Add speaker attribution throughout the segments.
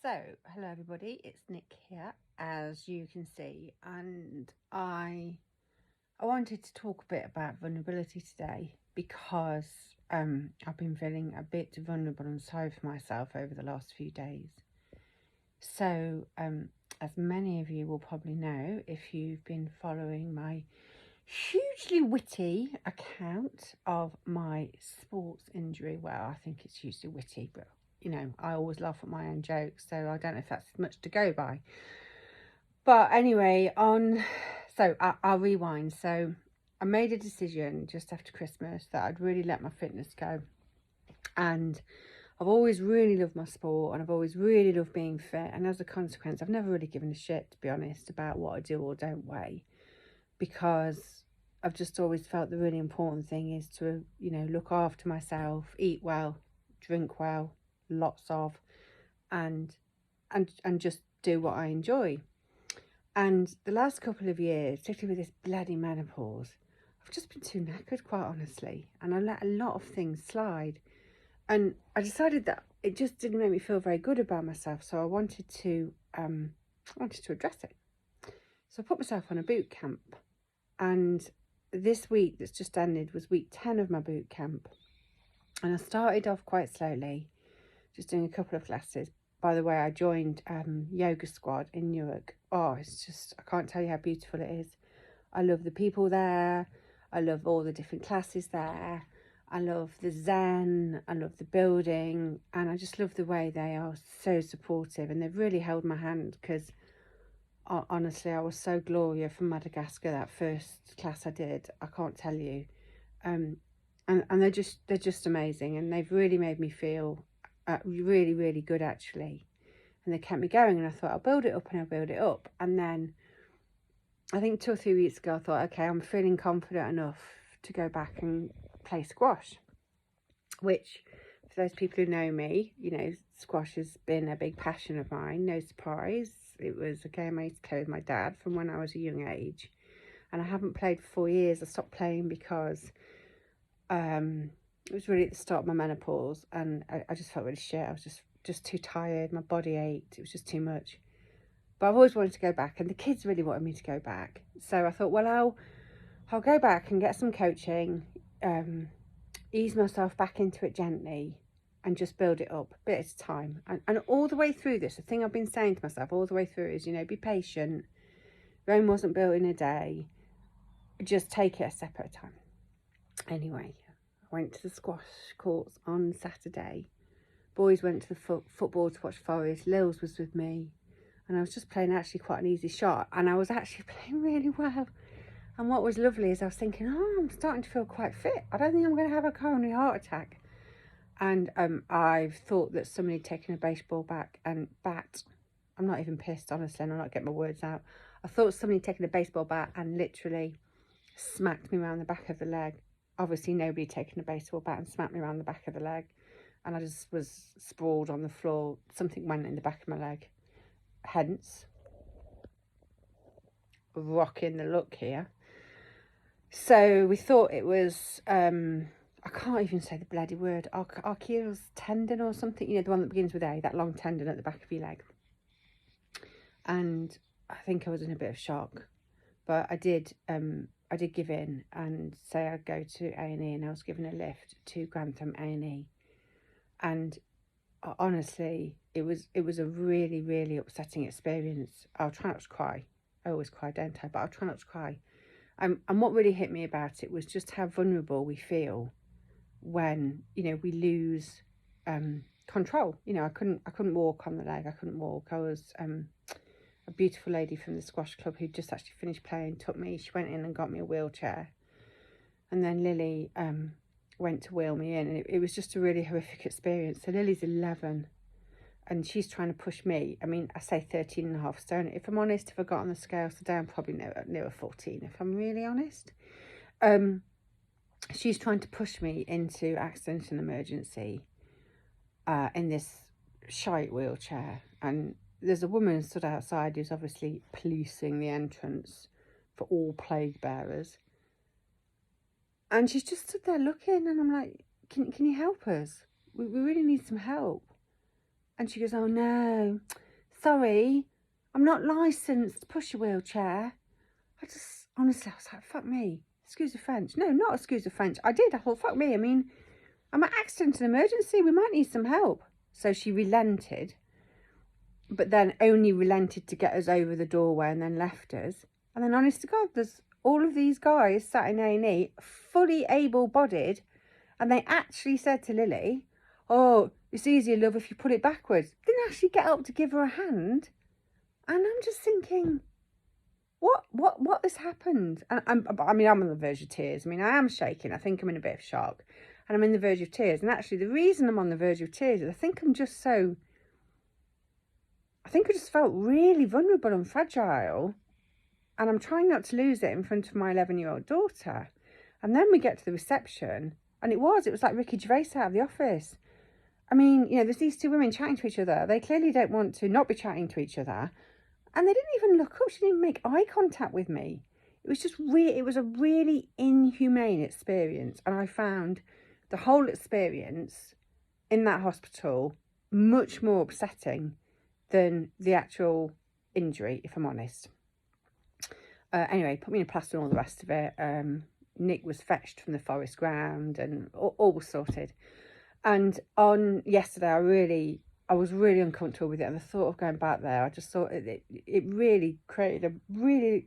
Speaker 1: So, hello everybody, it's Nick here, as you can see, and I wanted to talk a bit about vulnerability today because I've been feeling a bit vulnerable and sorry for myself over the last few days. So, as many of you will probably know, if you've been following my hugely witty account of my sports injury, well, I think it's hugely witty, but I always laugh at my own jokes, so I don't know if that's much to go by. But anyway, I'll rewind. So I made a decision just after Christmas that I'd really let my fitness go. And I've always really loved my sport and I've always really loved being fit. And as a consequence, I've never really given a shit, to be honest, about what I do or don't weigh, because I've just always felt the really important thing is to, look after myself, eat well, drink well, lots of, and just do what I enjoy. And the last couple of years, particularly with this bloody menopause, I've just been too knackered, quite honestly, and I let a lot of things slide. And I decided that it just didn't make me feel very good about myself, so I wanted to address it. So I put myself on a boot camp, and this week that's just ended was week 10 of my boot camp. And I started off quite slowly, just doing a couple of classes. By the way, I joined Yoga Squad in Newark. Oh, it's just, I can't tell you how beautiful it is. I love the people there. I love all the different classes there. I love the zen. I love the building. And I just love the way they are so supportive. And they've really held my hand because honestly, I was so Gloria from Madagascar, that first class I did. I can't tell you. And they're just amazing. And they've really made me feel really, really good, actually. And they kept me going, and I thought, I'll build it up and I'll build it up. And then I think 2 or 3 weeks ago, I thought, okay, I'm feeling confident enough to go back and play squash, which, for those people who know me, squash has been a big passion of mine. No surprise. It was a game I used to play with my dad from when I was a young age. And I haven't played for 4 years. I stopped playing because it was really at the start of my menopause, and I just felt really shit. I was just too tired. My body ached. It was just too much. But I've always wanted to go back, and the kids really wanted me to go back. So I thought, well, I'll go back and get some coaching, ease myself back into it gently, and just build it up a bit at a time. And all the way through this, the thing I've been saying to myself all the way through is, be patient. Rome wasn't built in a day. Just take it a step at a time. Anyway, I went to the squash courts on Saturday. Boys went to the football to watch Forest. Lils was with me. And I was just playing actually quite an easy shot. And I was actually playing really well. And what was lovely is I was thinking, I'm starting to feel quite fit. I don't think I'm going to have a coronary heart attack. And I've thought that somebody had taken a baseball bat. I'm not even pissed, honestly, and I'm not getting my words out. I thought somebody had taken a baseball bat and literally smacked me around the back of the leg. Obviously, nobody had taken a baseball bat and smacked me around the back of the leg. And I just was sprawled on the floor. Something went in the back of my leg. Hence, rocking the look here. So we thought it was, I can't even say the bloody word, Achilles tendon or something, the one that begins with A, that long tendon at the back of your leg. And I think I was in a bit of shock, but I did give in and say I'd go to A&E, and I was given a lift to Grantham A&E. And honestly, it was a really, really upsetting experience. I'll try not to cry. I always cry, don't I? But I'll try not to cry. And what really hit me about it was just how vulnerable we feel when, we lose control. I couldn't walk on the leg. I couldn't walk. I was a beautiful lady from the squash club who just actually finished playing took me. She went in and got me a wheelchair. And then Lily went to wheel me in, and it was just a really horrific experience. So Lily's 11, and she's trying to push me. I mean, I say 13 and a half stone. If I'm honest, if I got on the scale today, I'm probably nearer 14, if I'm really honest. She's trying to push me into accident and emergency in this shite wheelchair. And there's a woman stood outside who's obviously policing the entrance for all plague bearers. And she's just stood there looking, and I'm like, can you help us? We really need some help. And she goes, oh no, sorry, I'm not licensed to push a wheelchair. I just, honestly, I was like, fuck me. Excuse the French. No, not excuse the French. I did. I thought, fuck me. I mean, I'm an accident and emergency. We might need some help. So she relented, but then only relented to get us over the doorway and then left us. And then, honest to God, there's all of these guys sat in A&E, fully able-bodied, and they actually said to Lily, oh, it's easier, love, if you put it backwards. Didn't actually get up to give her a hand. And I'm just thinking, what has happened? And I'm on the verge of tears. I mean, I am shaking. I think I'm in a bit of shock. And I'm in the verge of tears. And actually, the reason I'm on the verge of tears is I think I just felt really vulnerable and fragile. And I'm trying not to lose it in front of my 11-year-old daughter. And then we get to the reception. And it was like Ricky Gervais out of The Office. I mean, you know, there's these two women chatting to each other. They clearly don't want to not be chatting to each other. And they didn't even look up. She didn't even make eye contact with me. It was just it was a really inhumane experience. And I found the whole experience in that hospital much more upsetting than the actual injury, if I'm honest. Anyway, put me in a plaster and all the rest of it. Nick was fetched from the forest ground and all was sorted. And on yesterday, I was really uncomfortable with it, and the thought of going back there, I just thought it really created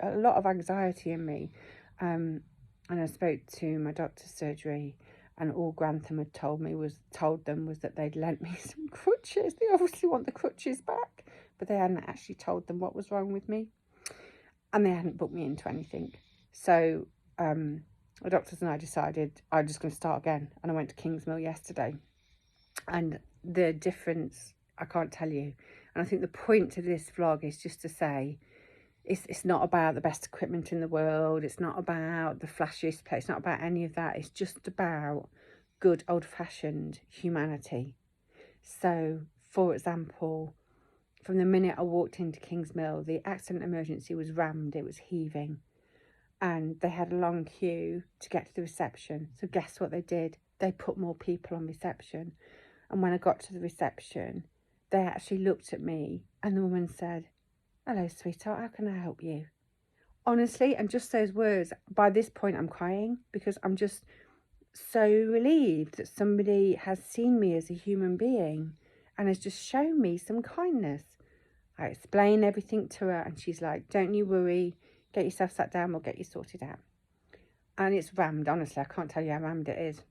Speaker 1: a lot of anxiety in me. And I spoke to my doctor's surgery, and all Grantham had told them was that they'd lent me some crutches. They obviously want the crutches back, but they hadn't actually told them what was wrong with me, and they hadn't booked me into anything. So the doctors and I decided I was just going to start again, and I went to Kingsmill yesterday. And the difference, I can't tell you. And I think the point of this vlog is just to say, it's not about the best equipment in the world. It's not about the flashiest place. It's not about any of that. It's just about good old-fashioned humanity. So, for example, from the minute I walked into Kingsmill, the accident emergency was rammed. It was heaving. And they had a long queue to get to the reception. So guess what they did? They put more people on reception. And when I got to the reception, they actually looked at me and the woman said, hello, sweetheart, how can I help you? Honestly, and just those words, by this point I'm crying because I'm just so relieved that somebody has seen me as a human being and has just shown me some kindness. I explained everything to her and she's like, don't you worry, get yourself sat down, we'll get you sorted out. And it's rammed, honestly, I can't tell you how rammed it is.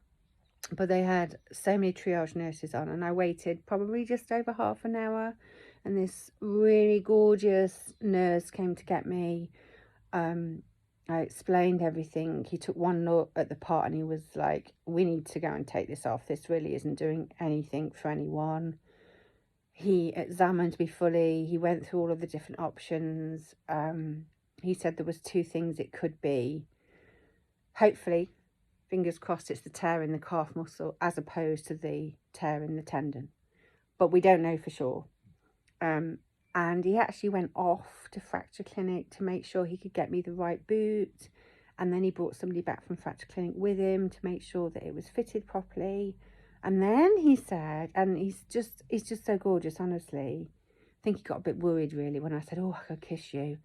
Speaker 1: But they had so many triage nurses on, and I waited probably just over half an hour, and this really gorgeous nurse came to get me. I explained everything. He took one look at the part and he was like, we need to go and take this off. This really isn't doing anything for anyone. He examined me fully. He went through all of the different options. He said there was two things it could be. Hopefully, fingers crossed, it's the tear in the calf muscle as opposed to the tear in the tendon. But we don't know for sure. And he actually went off to Fracture Clinic to make sure he could get me the right boot. And then he brought somebody back from Fracture Clinic with him to make sure that it was fitted properly. And then he said, and he's just so gorgeous, honestly. I think he got a bit worried, really, when I said, oh, I could kiss you.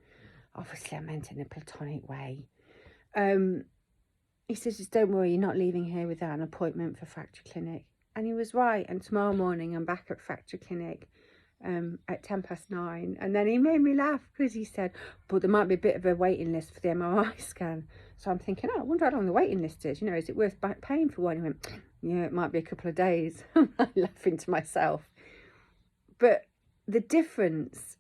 Speaker 1: Obviously, I meant it in a platonic way. He says, just don't worry, you're not leaving here without an appointment for Fracture Clinic. And he was right. And tomorrow morning, I'm back at Fracture Clinic at 9:10. And then he made me laugh because he said, but there might be a bit of a waiting list for the MRI scan. So I'm thinking, oh, I wonder how long the waiting list is. You know, is it worth paying for one? He went, yeah, it might be a couple of days. I'm laughing to myself. But the difference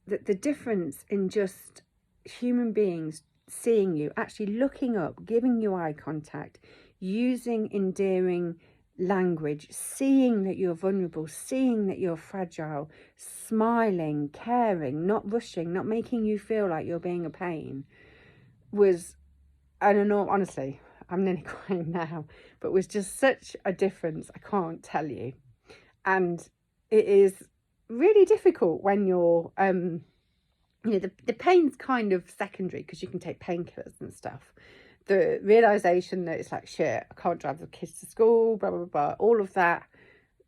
Speaker 1: in just human beings seeing you, actually looking up, giving you eye contact, using endearing language, seeing that you're vulnerable, seeing that you're fragile, smiling, caring, not rushing, not making you feel like you're being a pain, was an enormous, honestly, I'm nearly crying now, but was just such a difference, I can't tell you. And it is really difficult when you're you know, the pain's kind of secondary because you can take painkillers and stuff. The realisation that it's like, shit, I can't drive the kids to school, blah, blah, blah, all of that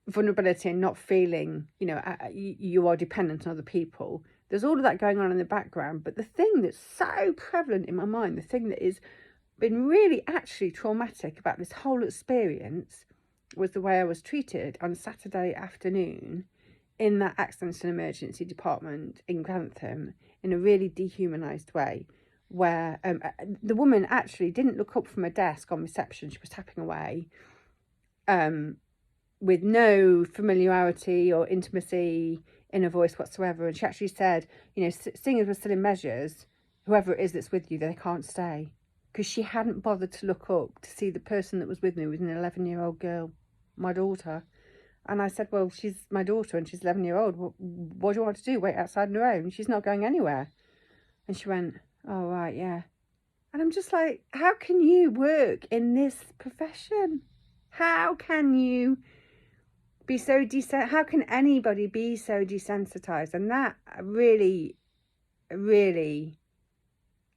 Speaker 1: vulnerability and not feeling, you know, you are dependent on other people. There's all of that going on in the background. But the thing that's so prevalent in my mind, the thing that has been really actually traumatic about this whole experience, was the way I was treated on Saturday afternoon in that accident and emergency department in Grantham, in a really dehumanised way, where the woman actually didn't look up from her desk on reception. She was tapping away with no familiarity or intimacy in her voice whatsoever. And she actually said, you know, seeing as we're still in measures, whoever it is that's with you, they can't stay. Because she hadn't bothered to look up to see the person that was with me was an 11-year-old girl, my daughter. And I said, well, she's my daughter and she's 11-year-old. What do you want to do? Wait outside on her own? She's not going anywhere. And she went, oh, right, yeah. And I'm just like, how can you work in this profession? How can you be so how can anybody be so desensitized? And that really, really,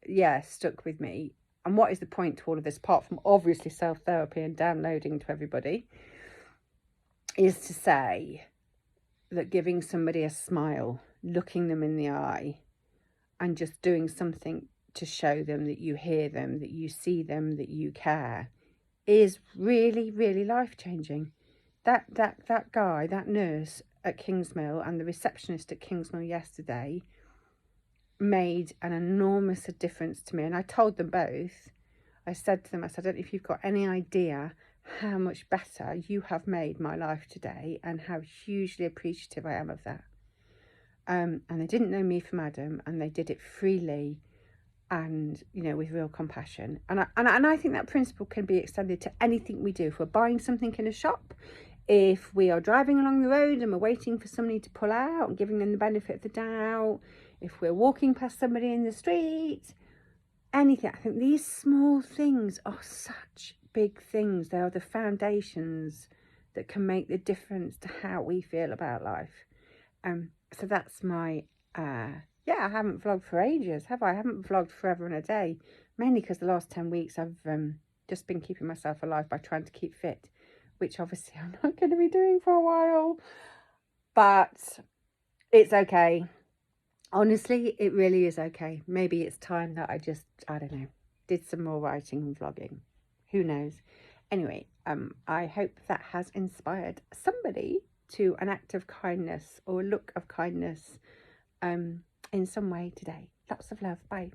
Speaker 1: yeah, stuck with me. And what is the point to all of this, apart from obviously self-therapy and downloading to everybody, is to say that giving somebody a smile, looking them in the eye, and just doing something to show them that you hear them, that you see them, that you care, is really, really life-changing. That guy, that nurse at Kingsmill and the receptionist at Kingsmill yesterday made an enormous difference to me. And I told them both, I said to them, I said, I don't know if you've got any idea how much better you have made my life today and how hugely appreciative I am of that. And they didn't know me from Adam, and they did it freely and, you know, with real compassion. And I think that principle can be extended to anything we do. If we're buying something in a shop, if we are driving along the road and we're waiting for somebody to pull out and giving them the benefit of the doubt, if we're walking past somebody in the street, anything. I think these small things are such big things. They are the foundations that can make the difference to how we feel about life. So that's my, yeah, I haven't vlogged for ages, have I? I haven't vlogged forever and a day, mainly because the last 10 weeks I've just been keeping myself alive by trying to keep fit, which obviously I'm not going to be doing for a while, but it's okay. Honestly, it really is okay. Maybe it's time that I just, I don't know, did some more writing and vlogging. Who knows? Anyway, I hope that has inspired somebody to an act of kindness or a look of kindness in some way today. Lots of love. Bye.